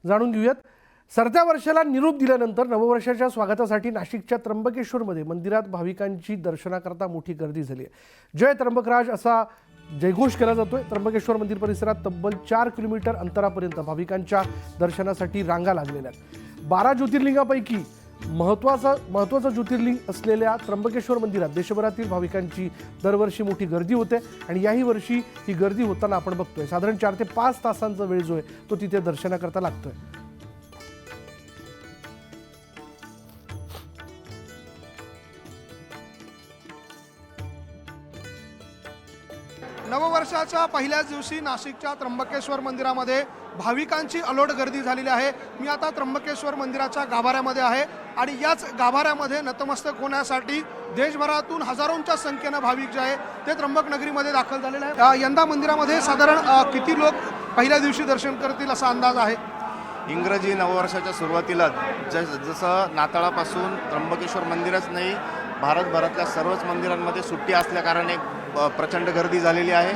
जाणून घेऊयात। सरत्या वर्षाला निरोप दिल्यानंतर नववर्षाच्या स्वागतासाठी नाशिकच्या त्र्यंबकेश्वरमध्ये मंदिरात भाविकांची दर्शनाकरता मोठी गर्दी झाली आहे। जय त्र्यंबकराज असा जयघोष केला जातोय। त्र्यंबकेश्वर मंदिर परिसरात तब्बल 4 किलोमीटर अंतरापर्यंत भाविकांच्या दर्शनासाठी रांगा लागलेल्या आहेत। 12 ज्योतिर्लिंगापैकी महत्त्वाचं ज्योतिर्लिंग असलेल्या त्र्यंबकेश्वर मंदिरात देशभरातील भाविकांची दरवर्षी मोठी गर्दी होते आणि याही वर्षी ही गर्दी होताना आपण बघतोय साधारण 4 ते 5 तासांचा वेळ जो आहे तो तिथे दर्शनाकरता लागतोय। नववर्षाच्या पहिल्याच दिवशी नाशिकच्या त्र्यंबकेश्वर मंदिरामध्ये भाविकांची अलोट गर्दी झालेली आहे। मी आता त्र्यंबकेश्वर मंदिराच्या गाभाऱ्यामध्ये आहे आणि याच गाभाऱ्यामध्ये नतमस्तक होण्यासाठी देशभरातून हजारोंच्या संख्येने भाविक जे आहे ते त्र्यंबक नगरीमध्ये दाखल झालेले आहे। यंदा मंदिरामध्ये साधारण किती लोक पहिल्या दिवशी दर्शन करतील असा अंदाज आहे? इंग्रजी नववर्षाच्या सुरुवातीला जसं नाताळापासून त्र्यंबकेश्वर मंदिरच नाही, भारतभरातल्या सर्वच मंदिरांमध्ये सुट्टी असल्याकारणे प्रचंड गर्दी झालेली आहे।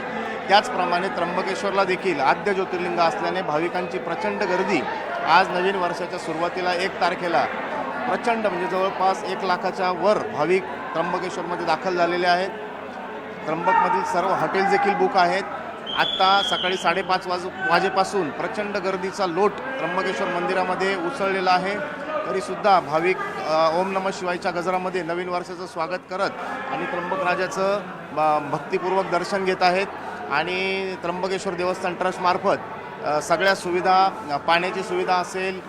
त्याचप्रमाणे त्र्यंबकेश्वरला देखील आद्य ज्योतिर्लिंग असल्याने भाविकांची प्रचंड गर्दी आज नवीन वर्षाच्या सुरुवातीला 1 तारखेला प्रचंड म्हणजे जवळपास 1 लाखाच्या वर भाविक त्र्यंबकेश्वरमध्ये दाखल झालेले आहेत। त्र्यंबकमधील सर्व हॉटेल्स देखील बुक आहेत। आत्ता सकाळी 5:30 वाजेपासून प्रचंड गर्दीचा लोट त्र्यंबकेश्वर मंदिरामध्ये उसळलेला आहे। तरीसुद्धा भाविक ओम नमः शिवायच्या गजरामध्ये नवीन वर्षाचं स्वागत करत आणि त्र्यंबकराजाचं भक्तिपूर्वक दर्शन घेत आहेत। आणि त्र्यंबकेश्वर देवस्थान ट्रस्टमार्फत सगळ्या सुविधा, पाण्याची सुविधा असेल,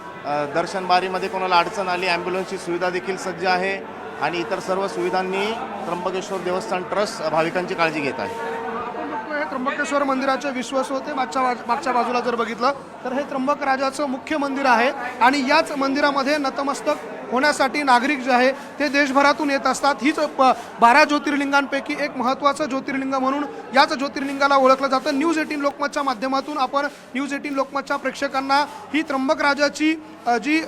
दर्शन बारीमध्ये कोणाला अडचण आली ॲम्ब्युलन्सची सुविधा देखील सज्ज आहे आणि इतर सर्व सुविधांनी त्र्यंबकेश्वर देवस्थान ट्रस्ट भाविकांची काळजी घेत आहे। त्र्यंबकेश्वर मंदिराचे विश्वास होते मागच्या बाजूला जर बघितलं तर हे त्र्यंबकराजाचं मुख्य मंदिर आहे आणि याच मंदिरामध्ये नतमस्तक होण्यासाठी नागरिक जे आहे ते देशभरातून येत असतात। हीच 12 ज्योतिर्लिंगांपैकी एक महत्त्वाचं ज्योतिर्लिंग म्हणून याच ज्योतिर्लिंगाला ओळखलं जातं। न्यूज 18 लोकमतच्या माध्यमातून आपण न्यूज 18 लोकमतच्या प्रेक्षकांना ही त्र्यंबकराजाची जी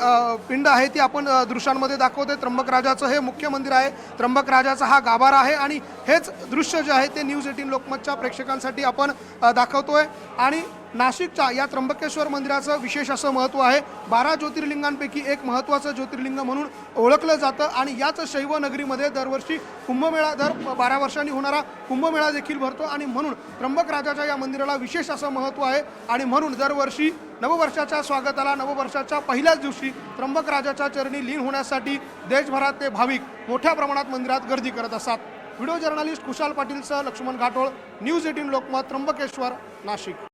पिंड आहे ती आपण दृश्यांमध्ये दाखवतोय। त्र्यंबकराजाचं हे मुख्य मंदिर आहे, त्र्यंबकराजाचा हा गाभारा आहे आणि हेच दृश्य जे आहे ते न्यूज 18 लोकमतच्या प्रेक्षकांसाठी आपण दाखवतोय। आणि नाशिकच्या या त्र्यंबकेश्वर मंदिराचं विशेष असं महत्त्व आहे। 12 ज्योतिर्लिंगांपैकी एक महत्त्वाचं ज्योतिर्लिंग म्हणून ओळखलं जातं आणि याच शैव नगरीमध्ये दरवर्षी कुंभमेळा, दर 12 वर्षांनी होणारा कुंभमेळा देखील भरतो आणि म्हणून त्र्यंबकराजाच्या या मंदिराला विशेष असं महत्त्व आहे आणि म्हणून दरवर्षी नववर्षाच्या स्वागताला नववर्षाच्या पहिल्याच दिवशी त्र्यंबकराजाच्या चरणी लीन होण्यासाठी देशभरात ते भाविक मोठ्या प्रमाणात मंदिरात गर्दी करत असतात। व्हिडिओ जर्नलिस्ट खुशाल पाटीलसह लक्ष्मण घाटोळ, न्यूज 18 लोकमत, त्र्यंबकेश्वर, नाशिक।